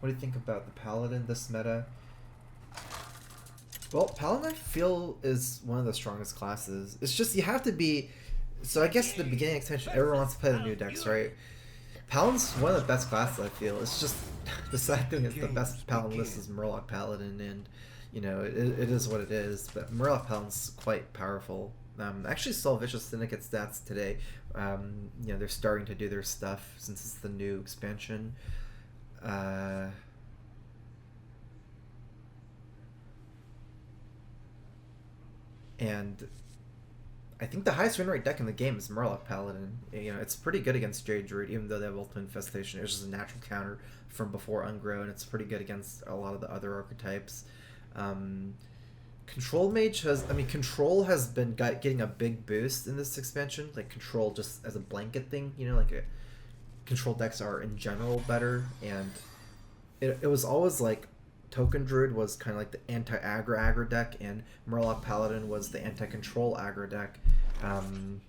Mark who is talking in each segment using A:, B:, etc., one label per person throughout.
A: What do you think about the Paladin this meta? Well, Paladin I feel is one of the strongest classes. It's just you have to be... So I guess at the beginning extension, everyone wants to play the new decks, right? Paladin's one of the best classes I feel. It's just the sad thing is the best Paladin list is Murloc Paladin, and you know it is what it is. But Murloc Paladin's quite powerful. I actually saw Vicious Syndicate stats today. You know, they're starting to do their stuff since it's the new expansion. And I think the highest win rate deck in the game is Murloc Paladin. You know, it's pretty good against Jade Druid, even though they have Ultimate Infestation. It's just a natural counter from before Ungrown. It's pretty good against a lot of the other archetypes. Control Mage has... I mean, Control has been getting a big boost in this expansion. Like, Control just as a blanket thing, you know, like Control decks are in general better. And it was always like... Token Druid was kind of like the anti-aggro deck, and Murloc Paladin was the anti-control aggro deck. And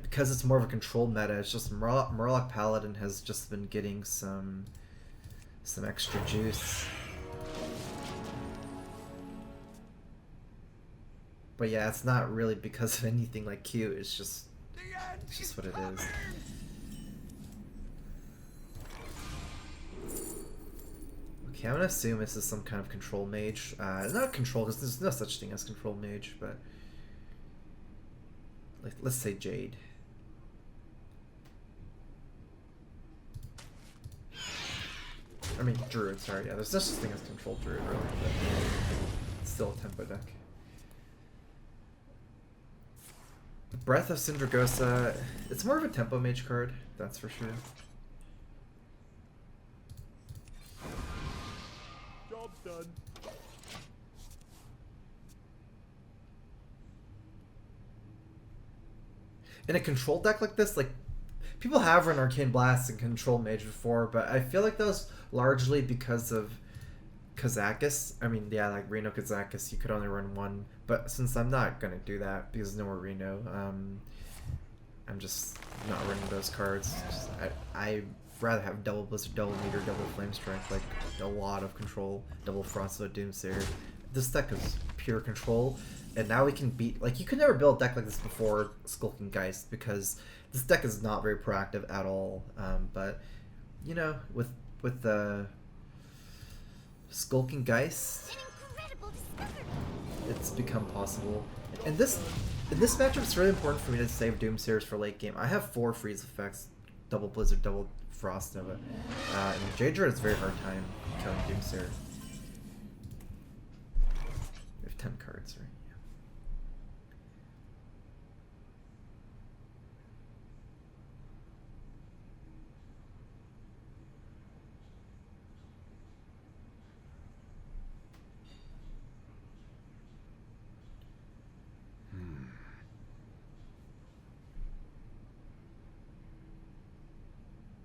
A: because it's more of a control meta, it's just Murloc Paladin has just been getting some extra juice. But yeah, it's not really because of anything like cute. It's just what it is. Okay, I'm gonna assume this is some kind of control mage. Not control, because there's no such thing as control mage, but let's say Jade. I mean Druid, sorry. Yeah, there's no such thing as control Druid, really, but it's still a tempo deck. The Breath of Syndragosa, it's more of a tempo mage card, that's for sure.
B: Done.
A: In a control deck like this, like people have run Arcane Blast and Control Mage before, but I feel like that was largely because of Kazakus. I mean, yeah, like Reno Kazakus, you could only run one, but since I'm not gonna do that because no more Reno, I'm just not running those cards. I rather have double Blizzard, double Meteor, double Flame Strike, like a lot of control, double Frostlow Doomsayer. This deck is pure control, and now we can beat... Like, you could never build a deck like this before Skulking Geist, because this deck is not very proactive at all. But, you know, with the Skulking Geist, it's become possible. And in this matchup, it's really important for me to save Doomsayers for late game. I have 4 freeze effects, double Blizzard, double Frost Nova. And Jade Druid has a very hard time killing Doomsayer. We have 10 cards, right? Yeah.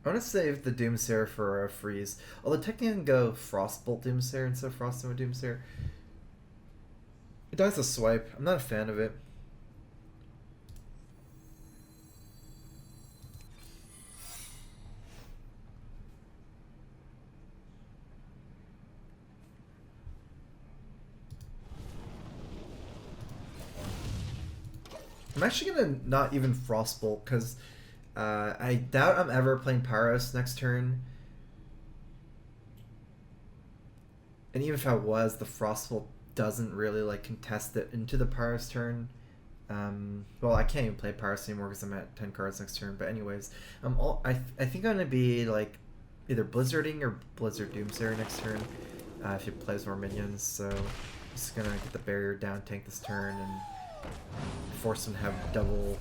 A: I want to save the Doomsayer for a freeze. Although technically I can go Frostbolt Doomsayer instead of Frost Nova Doomsayer. It dies a swipe. I'm not a fan of it. I'm actually gonna not even Frostbolt because I doubt I'm ever playing Pyros next turn. And even if I was, the Frostbolt doesn't really like contest it into the Pyros turn. Well, I can't even play Pyros anymore because I'm at 10 cards next turn. But anyways, I think I'm gonna be like either Blizzarding or Blizzard Doomsayer next turn if he plays more minions. So I'm just gonna get the barrier down, tank this turn, and force him to have double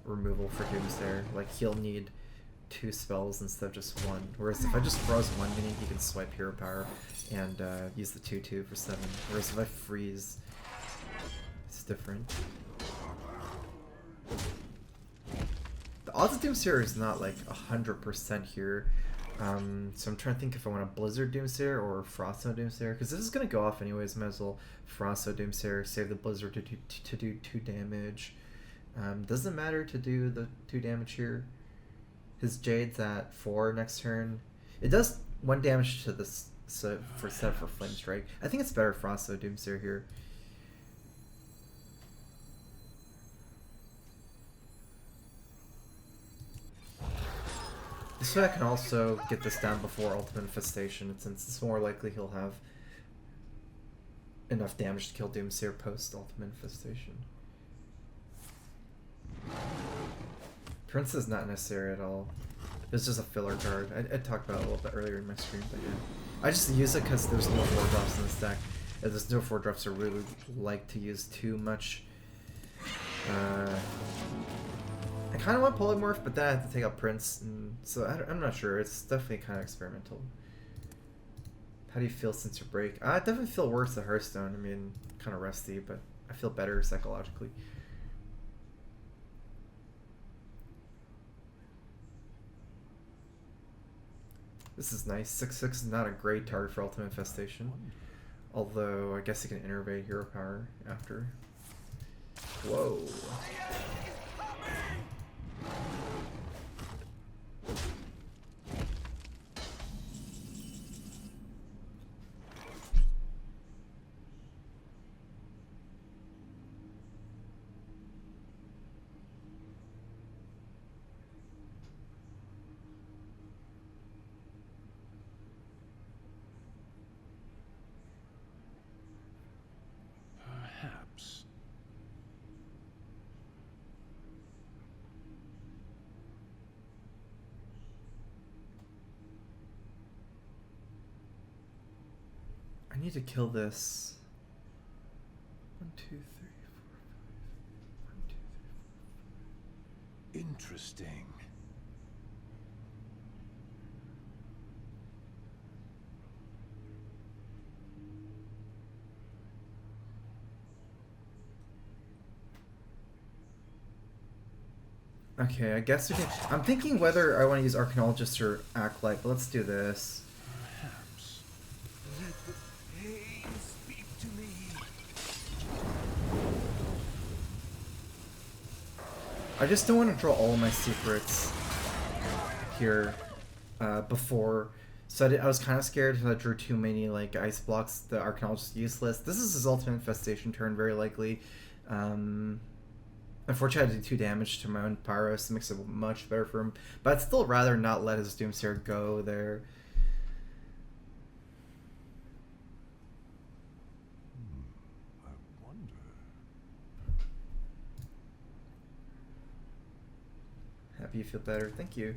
A: removal for Doomsayer. Like, he'll need 2 spells instead of just 1. Whereas if I just froze 1 minion, he can swipe Hero Power and use the 2/2 for 7. Whereas if I freeze, it's different. The odds of Doomsayer is not like 100% here. So I'm trying to think if I want a Blizzard Doomsayer or Frostno Doomsayer, because this is going to go off anyways. Might as well Frostno Doomsayer, save the Blizzard to do 2 damage. Doesn't matter to do the 2 damage here. His Jade's at 4 next turn. It does 1 damage to this for Flame Strike. I think it's better Frost though, Doomsayer here. This way I can also get this down before Ultimate Infestation, since it's more likely he'll have enough damage to kill Doomsayer post Ultimate Infestation. Prince is not necessary at all. It's just a filler card. I talked about it a little bit earlier in my stream, but yeah. I just use it because there's no 4-drops in this deck. And there's no 4-drops I really like to use too much. I kind of want Polymorph, but then I have to take out Prince, and so I'm not sure. It's definitely kind of experimental. How do you feel since your break? I definitely feel worse than Hearthstone. I mean, kind of rusty, but I feel better psychologically. This is nice. 6/6 is not a great target for Ultimate Infestation. Although, I guess you can innervate Hero Power after. Whoa. I need to kill this. 1, 2, 3, 4, 5. 1, 2, 3, 4, 5.
B: Interesting.
A: Okay, I guess we can. I'm thinking whether I want to use Arcanologist or Acolyte, but let's do this.
B: Perhaps. Let the pain speak to me.
A: I just don't want to draw all of my secrets here before. So I was kind of scared if I drew too many like ice blocks. The Arcanologist is useless. This is his Ultimate Infestation turn, very likely. Unfortunately, I did 2 damage to my own Pyros. It makes it much better for him. But I'd still rather not let his Doomsayer go there.
B: I wonder.
A: Happy you feel better. Thank you.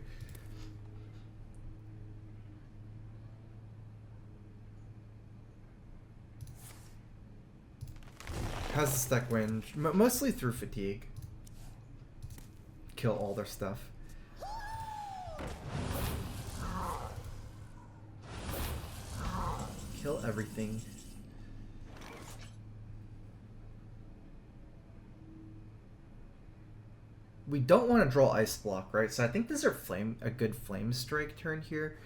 A: How's this deck win? Mostly through fatigue. Kill all their stuff. Kill everything. We don't want to draw Ice Block, right? So I think these are a good Flame Strike turn here.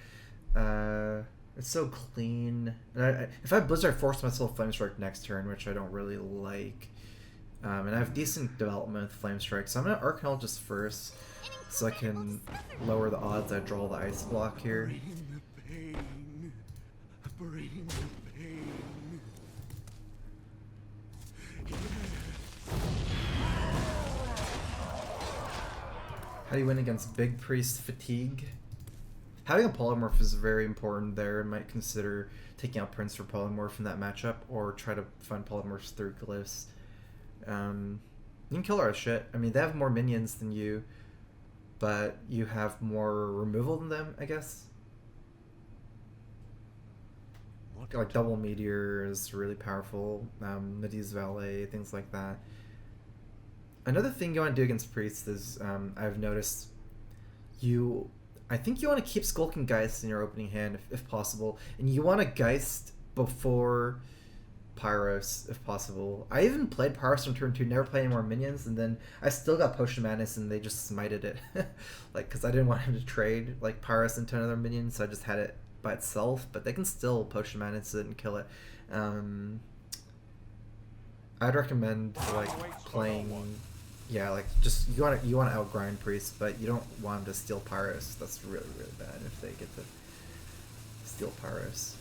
A: It's so clean. If I Blizzard, I force myself Flame Strike next turn, which I don't really like. And I have decent development with Flame Strike, so I'm going to Arcanologist first, so I can lower the odds I draw the Ice Block here.
B: Bring the pain.
A: How do you win against Big Priest Fatigue? Having a Polymorph is very important there. I might consider taking out Prince for Polymorph in that matchup, or try to find Polymorphs through Glyphs. You can kill our shit. I mean, they have more minions than you, but you have more removal than them, I guess. Like Double Meteor is really powerful. Nadie's Valet, things like that. Another thing you want to do against Priests is, I've noticed, I think you want to keep Skulking Geist in your opening hand if possible, and you want to Geist before Pyros if possible. I even played Pyros on turn 2, never played any more minions, and then I still got Potion Madness and they just smited it. Like, because I didn't want him to trade like Pyros into another minion, so I just had it by itself, but they can still Potion Madness it and kill it. I'd recommend like playing Yeah, like just you want to outgrind Priest, but you don't want him to steal Pyrus. That's really bad if they get to steal Pyrus.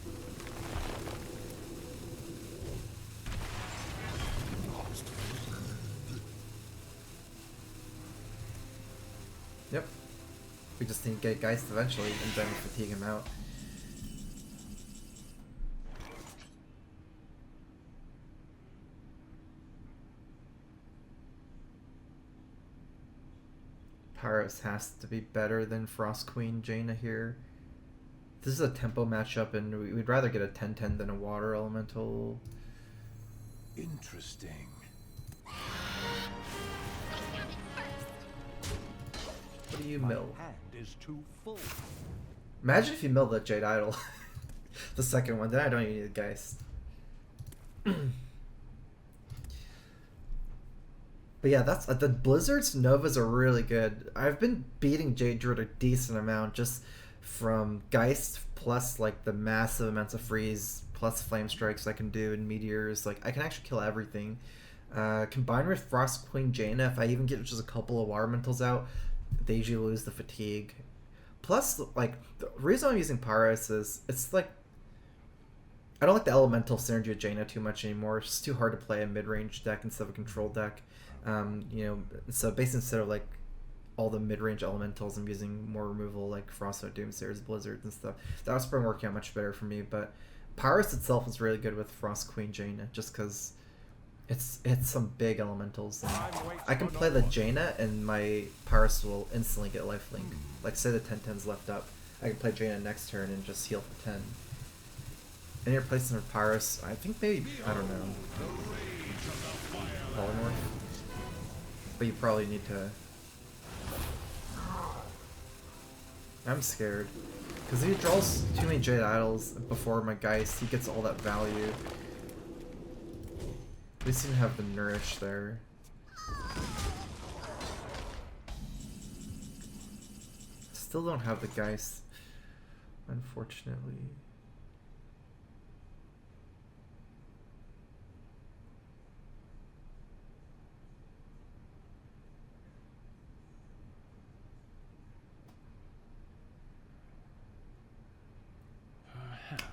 A: Yep. We just need to get Geist eventually and then fatigue him out. Pyrus has to be better than Frost Queen Jaina here. This is a tempo matchup, and we'd rather get a 10-10 than a water elemental.
B: Interesting.
A: What do you mill?
B: My hand is too full.
A: Imagine if you mill the Jade Idol. The second one, then I don't even need a Geist. But yeah, that's the Blizzard's Novas are really good. I've been beating Jade Druid a decent amount just from Geist plus like the massive amounts of freeze plus flame strikes I can do and meteors. Like I can actually kill everything. Combined with Frost Queen Jaina, if I even get just a couple of water elementals out, they usually lose the fatigue. Plus, like the reason I'm using Pyrus is it's like I don't like the elemental synergy of Jaina too much anymore. It's just too hard to play a mid-range deck instead of a control deck. You know, so basically instead of like all the mid-range elementals, I'm using more removal like Frostbite, Doomsayers, Blizzards and stuff. That's been working out much better for me, but Pyrus itself is really good with Frost Queen Jaina just because it's some big elementals. And I can play the Jaina and my Pyrus will instantly get lifelink. Like say the 10-10's left up, I can play Jaina next turn and just heal for 10. Any replacement for Pyrus, I think maybe, I don't know, Polymorph? But you probably need to... I'm scared. Because if he draws too many Jade Idols before my Geist, he gets all that value. At least you have the Nourish there. Still don't have the Geist, unfortunately.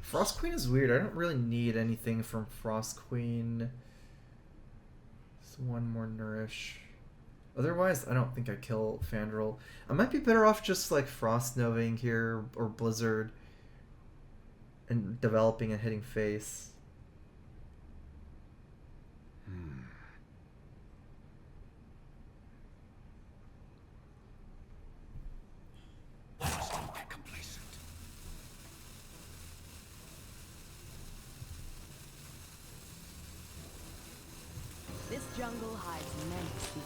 A: Frost Queen is weird. I don't really need anything from Frost Queen. Just one more Nourish. Otherwise, I don't think I kill Fandral. I might be better off just like Frost Novaing here or Blizzard and developing and hitting face.
C: This jungle hides many secrets.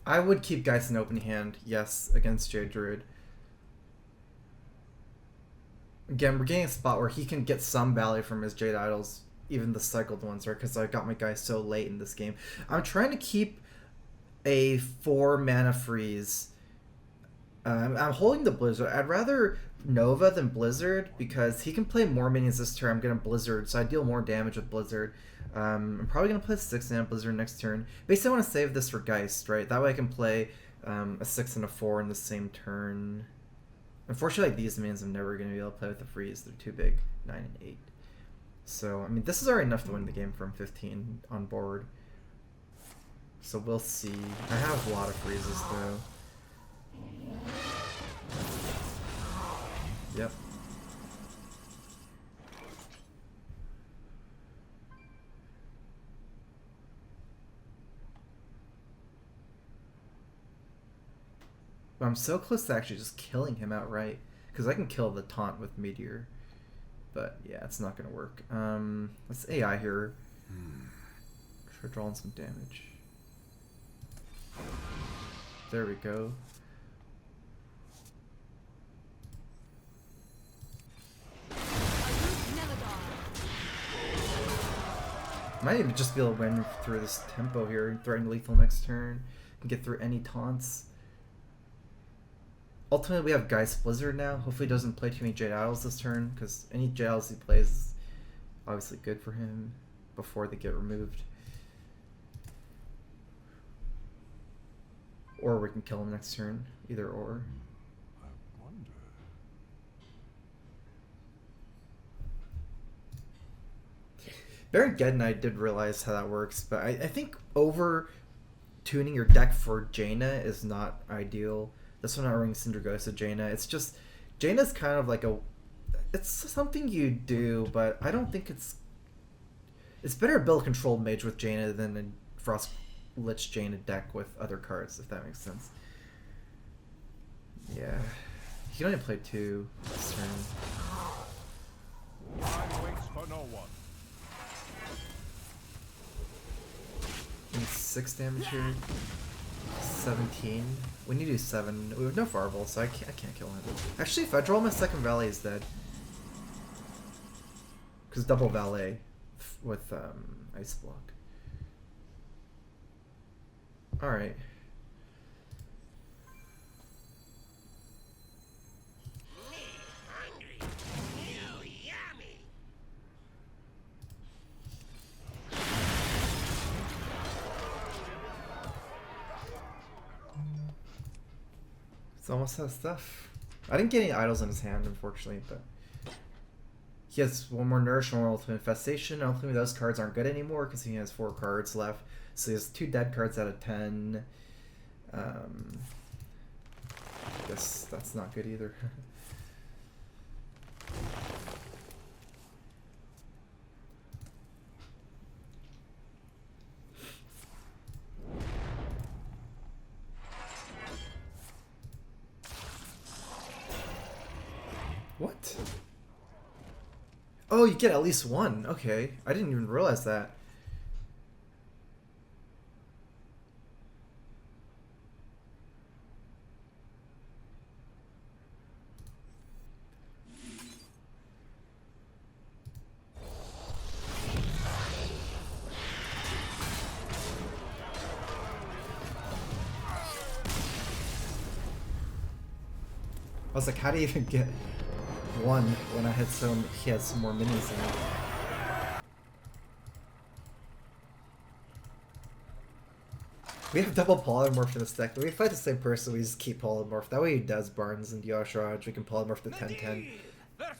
A: I would keep Geist in open hand, yes, against Jade Druid. Again, we're getting a spot where he can get some value from his Jade Idols, even the cycled ones, right? Because I got my Geist so late in this game. I'm trying to keep a 4 mana freeze. I'm holding the Blizzard. I'd rather Nova than Blizzard because he can play more minions this turn. I'm going to Blizzard, so I deal more damage with Blizzard. I'm probably going to play 6 mana Blizzard next turn. Basically, I want to save this for Geist, right? That way I can play a 6 and a 4 in the same turn. Unfortunately, like, these minions I'm never going to be able to play with the freeze. They're too big. 9 and 8. So, I mean, this is already enough to win the game from 15 on board. So we'll see. I have a lot of freezes, though. Yep. But I'm so close to actually just killing him outright. Because I can kill the taunt with Meteor. But yeah, it's not going to work. Let's AI here. Try drawing some damage. There we go. Might even just be able to win through this tempo here and threaten lethal next turn. And get through any taunts. ultimately we have Geist Blizzard now. Hopefully he doesn't play too many Jade Idols this turn, because any Jade Idols he plays is obviously good for him before they get removed. Or we can kill him next turn. Either or.
B: I wonder.
A: Baron Geddon, I did realize how that works, but I think over tuning your deck for Jaina is not ideal. That's why I'm not running Syndragosa Jaina. It's just Jaina's kind of like it's something you do, but I don't think it's better to build a Control Mage with Jaina than a Frost Lich Jaina deck with other cards, if that makes sense. Yeah. He can only play 2 this turn.
B: Time waits for no one.
A: And 6 damage here. 17. We need to do 7. We have no Fireball, so I can't kill him. Actually, if I draw my second Valet, he's dead. Because double Valet with Ice Block. Alright. It's almost out of stuff. I didn't get any idols in his hand, unfortunately, but he has one more Nourish, one more Ultimate Infestation. Ultimately, those cards aren't good anymore because he has 4 cards left. So he has 2 dead cards out of 10. I guess that's not good either. What? Oh, you get at least 1. Okay. I didn't even realize that. I was like, how do you even get 1 when I had he had some more minis in it? We have double polymorph in this deck, but we fight the same person, we just keep polymorph. That way he does Barnes and Yasharaj, we can polymorph the 10-10.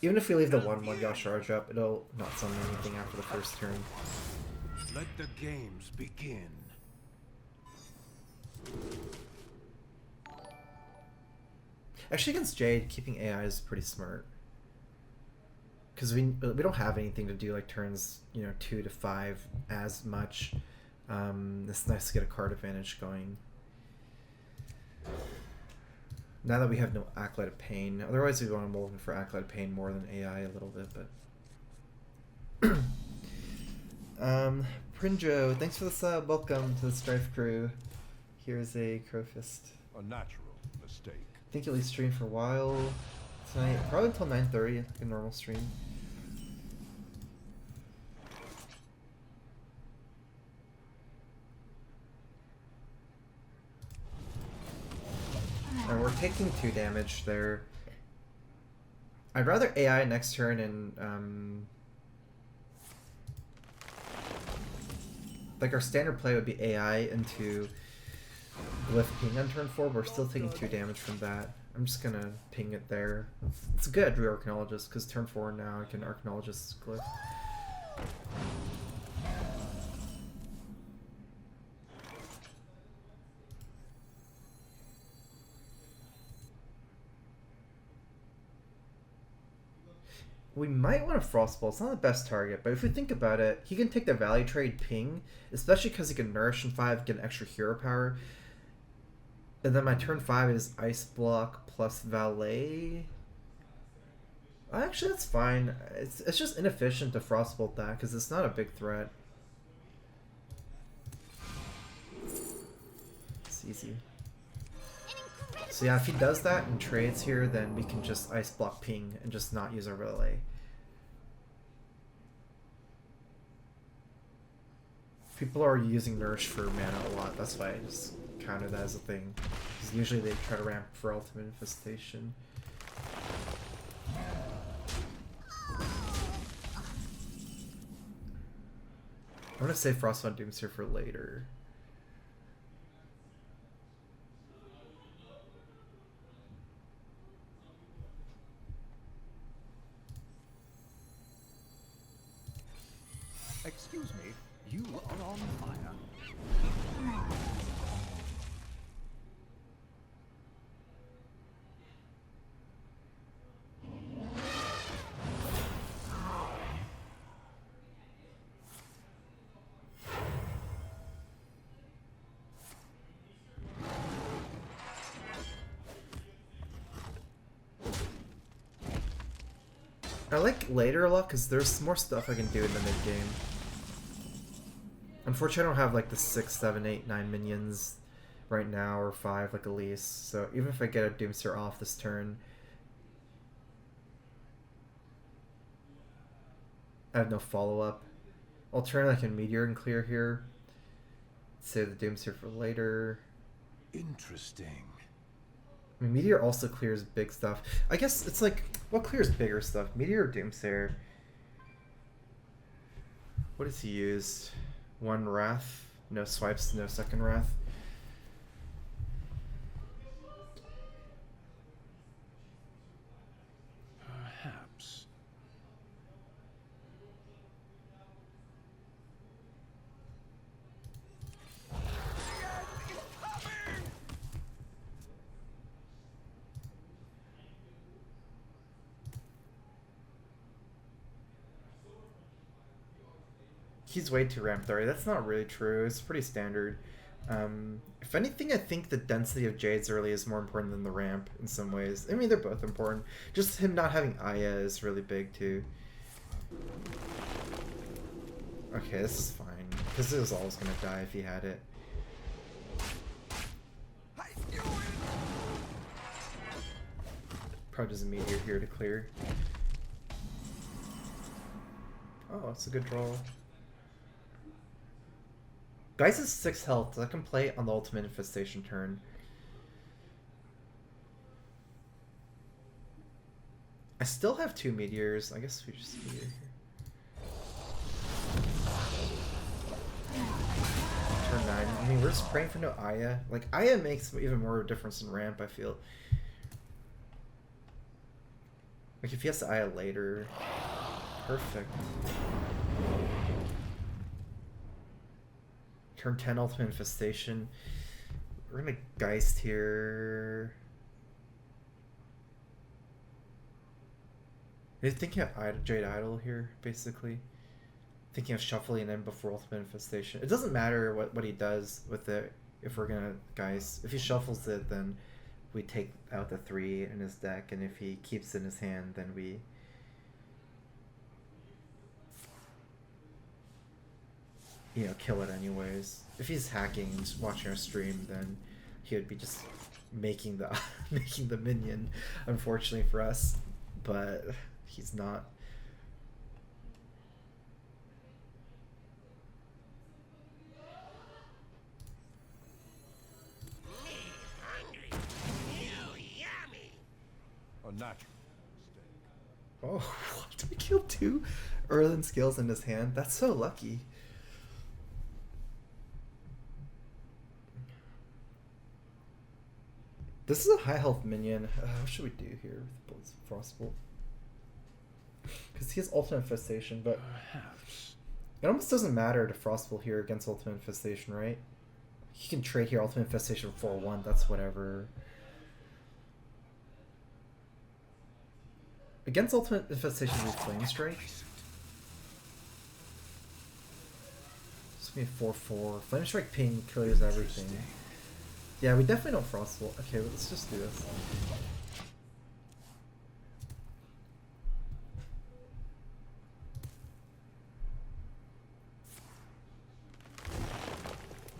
A: Even if we leave the 1-1 Yasharaj up, it'll not summon anything after the first turn.
B: Let the games begin.
A: Actually, against Jade, keeping AI is pretty smart. Because we don't have anything to do like turns 2 to 5 as much. It's nice to get a card advantage going. Now that we have no Acolyte of Pain. Otherwise we'd want to mulligan for Acolyte of Pain more than AI a little bit, but... Prinjo, thanks for the sub. Welcome to the StrifeCro. Here's a Crowfist.
B: A natural mistake.
A: I think you'll at least stream for a while tonight. Probably until 9:30, like a normal stream. And we're taking 2 damage there. I'd rather AI next turn and like our standard play would be AI into Glyph Ping on turn 4, but we're still taking 2 damage from that. I'm just gonna ping it there. It's good to Archaeologist, because turn 4 now I can Archaeologist Glyph. We might want a Frostball. It's not the best target, but if we think about it, he can take the value trade ping, especially because he can Nourish in 5, get an extra hero power. And then my turn 5 is Ice Block plus Valet. Actually, that's fine. It's just inefficient to Frostbolt that, because it's not a big threat. It's easy. So yeah, if he does that and trades here, then we can just Ice Block ping and just not use our Valet. People are using Nourish for mana a lot, that's why I just counter that as a thing. Because usually they try to ramp for ultimate infestation. I'm gonna save Frostbound Doomsayer for later.
B: Excuse me, you are on fire.
A: I like later a lot because there's more stuff I can do in the mid game. Unfortunately, I don't have like the 6, 7, 8, 9 minions right now, or 5 like Elise. So even if I get a Doomsayer off this turn, I have no follow up. I'll turn like a Meteor and clear here. Save the Doomsayer for later.
B: Interesting.
A: I mean, Meteor also clears big stuff. I guess it's like, what clears bigger stuff? Meteor or Doomsayer? What does he use? 1 Wrath? No swipes, no second Wrath.
B: Perhaps.
A: He's way too ramped already. That's not really true. It's pretty standard. If anything, I think the density of Jade's early is more important than the ramp in some ways. I mean, they're both important. Just him not having Aya is really big too. Okay, this is fine. Because it was always going to die if he had it. Probably just a Meteor here to clear. Oh, it's a good draw. Guys is 6 health, so I can play on the ultimate infestation turn. I still have 2 meteors. I guess we just meteor here. Turn 9. I mean, we're just praying for no Aya. Like, Aya makes even more of a difference in ramp, I feel. Like, if he has to Aya later. Perfect. Turn 10 ultimate infestation. We're gonna Geist here. You're thinking of Jade Idol here, basically. Thinking of shuffling in before ultimate infestation. It doesn't matter what he does with it if we're gonna Geist. If he shuffles it, then we take out the 3 in his deck, and if he keeps it in his hand, then we kill it anyways. If he's hacking and just watching our stream, then he would be just making the making the minion, unfortunately for us. But he's not.
B: A natural mistake.
A: Oh, what? Did we kill 2 Erlen skills in his hand? That's so lucky. This is a high health minion. What should we do here with Frostbolt? Because he has ultimate infestation, but
B: Perhaps.
A: it almost doesn't matter to Frostbolt here against ultimate infestation, right? He can trade here ultimate infestation for 1. That's whatever. Against ultimate infestation, we flame strike. It's gonna be 4/4. Flame strike ping clears everything. Yeah, we definitely don't Frostbolt. Okay, let's just do this.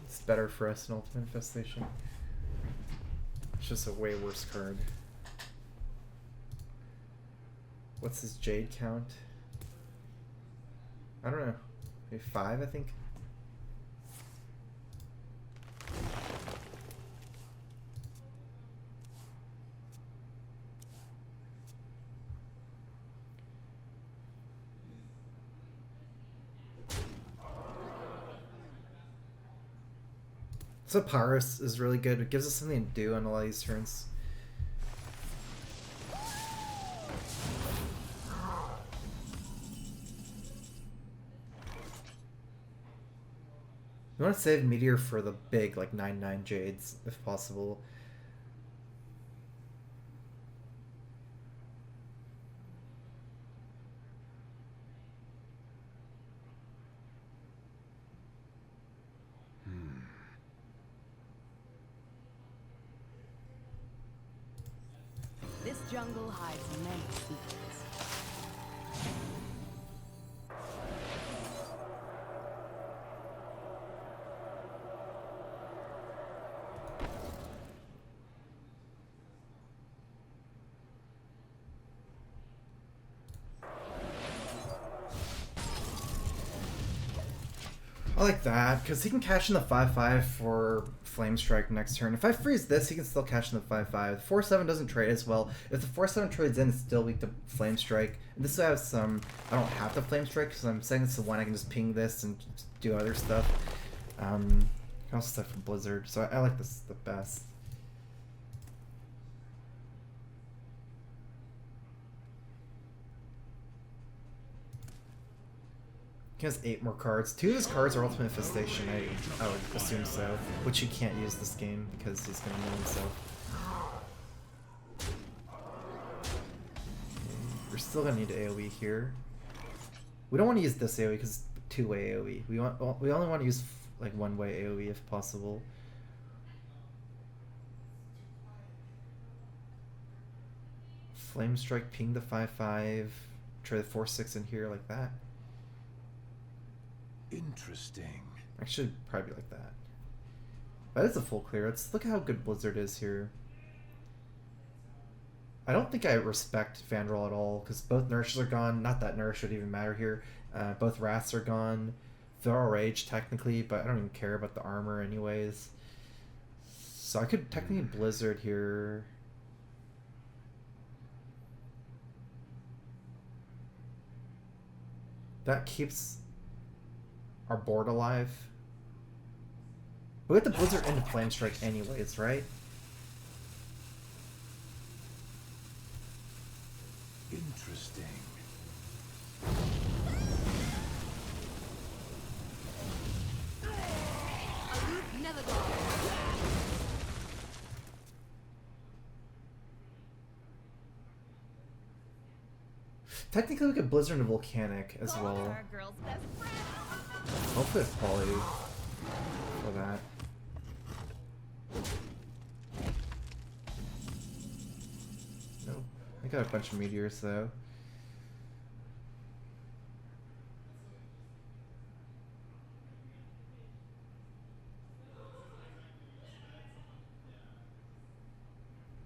A: It's better for us in ultimate infestation. It's just a way worse card. What's his Jade count? I don't know. Maybe 5, I think. So Paris is really good. It gives us something to do on a lot of these turns. You want to save Meteor for the big, like, 9/9 Jades, if possible.
C: This jungle hides many secrets.
A: I like that, because he can catch in the 5/5 for Flame Strike next turn. If I freeze this, he can still catch in the 5/5. 4/7 doesn't trade as well. If the 4/7 trades in, it's still weak to Flame Strike. And this way I have some... I don't have to Flame Strike, because I'm saying it's the one I can just ping this and just do other stuff. I can also stuff for Blizzard, so I like this the best. He has 8 more cards. 2 of his cards are Ultimate Infestation. I would assume so. Which you can't use this game because he's going to know himself. Okay. We're still going to need AoE here. We don't want to use this AoE because it's 2-way AoE. We only want to use like 1-way AoE if possible. Flame Strike, ping the 5/5. Try the 4/6 in here like that.
B: Interesting.
A: Actually, probably like that. That is a full clear. Let's look at how good Blizzard is here. I don't think I respect Vandal at all, because both Nourishes are gone. Not that Nourish would even matter here. Both Wraths are gone. Feral Rage, technically, but I don't even care about the armor anyways. So I could technically Blizzard here. That keeps our board alive. We have to Blizzard into Flame Strike anyways, right?
B: Interesting.
C: Never go.
A: Technically we could Blizzard into Volcanic as well. Hopefully it's Poly for that. Nope. I got a bunch of meteors though.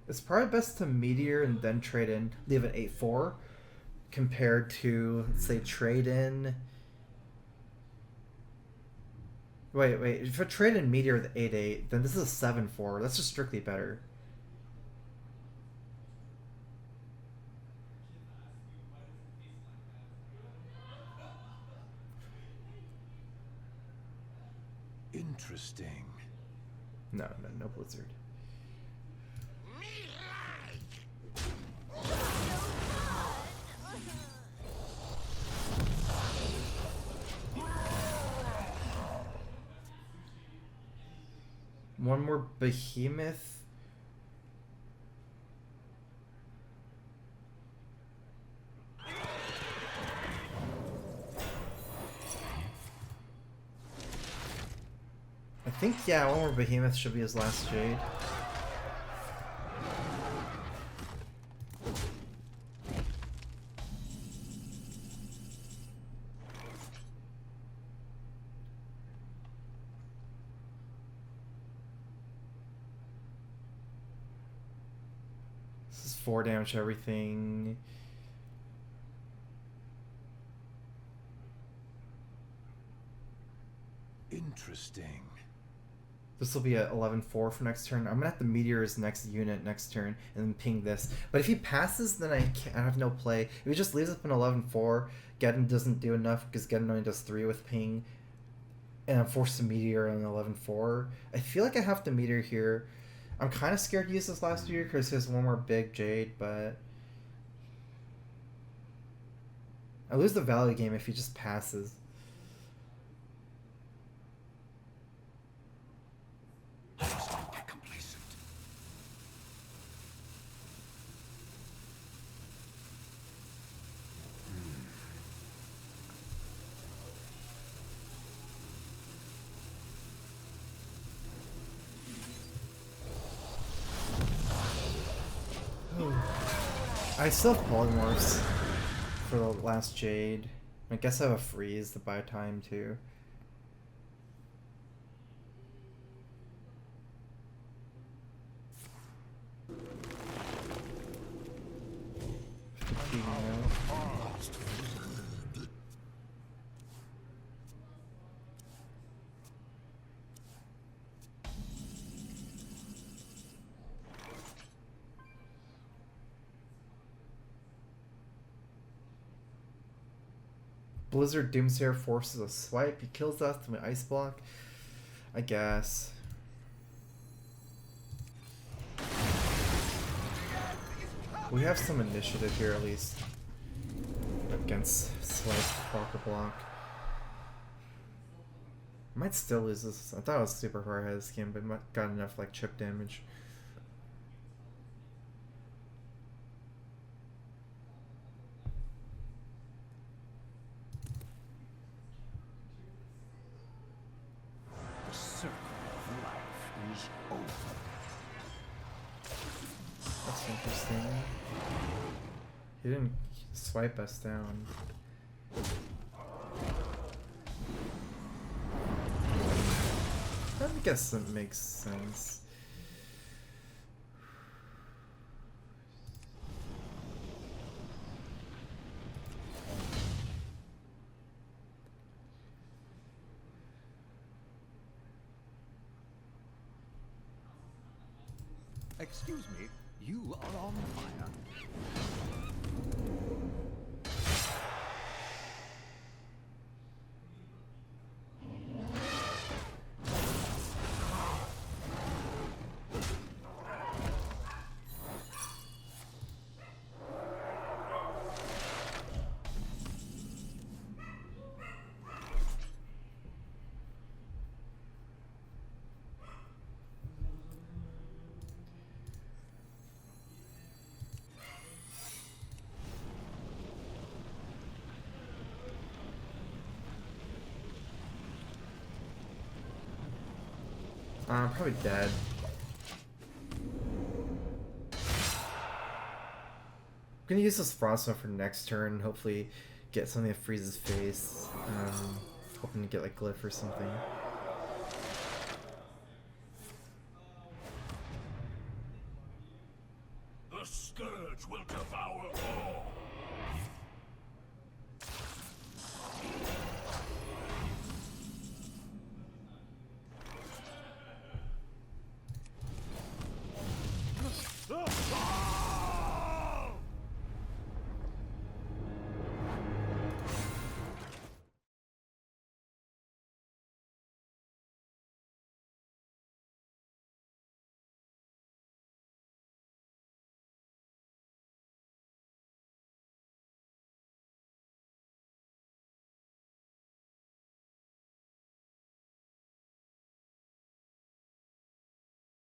A: It's probably best to meteor and then trade in, leave an 8/4, compared to, let's say, trade in. Wait. If I trade in meteor with 8/8, then this is a 7/4. That's just strictly better.
B: Interesting.
A: No Blizzard. One more Behemoth. I think, yeah, one more Behemoth should be his last Jade. This is 4 damage to everything.
B: Interesting.
A: This will be at 11/4 for next turn. I'm gonna have to meteor his next unit next turn and then ping this. But if he passes, then I have no play. If he just leaves up an 11/4, Geddon doesn't do enough because Geddon only does 3 with ping. and I'm forced to meteor on 11-4. I feel like I have to meteor here. I'm kind of scared to use this last year because he has one more big Jade, but I lose the value game if he just passes.
B: Let's not get complacent.
A: I still have polymorphs for the last Jade. I guess I have a freeze to buy time too. Blizzard Doomsayer forces a swipe. He kills us to my ice block. I guess. We have some initiative here at least. Against swipe block or block. Might still lose this. I thought it was super hard ahead of this game, but got enough like chip damage.
B: The circle of life is over.
A: That's interesting. He didn't swipe us down. I guess that makes sense.
B: Excuse me, you are on fire.
A: I'm probably dead. I'm gonna use this Froststone for next turn. Hopefully, get something that freezes face. Hoping to get like Glyph or something.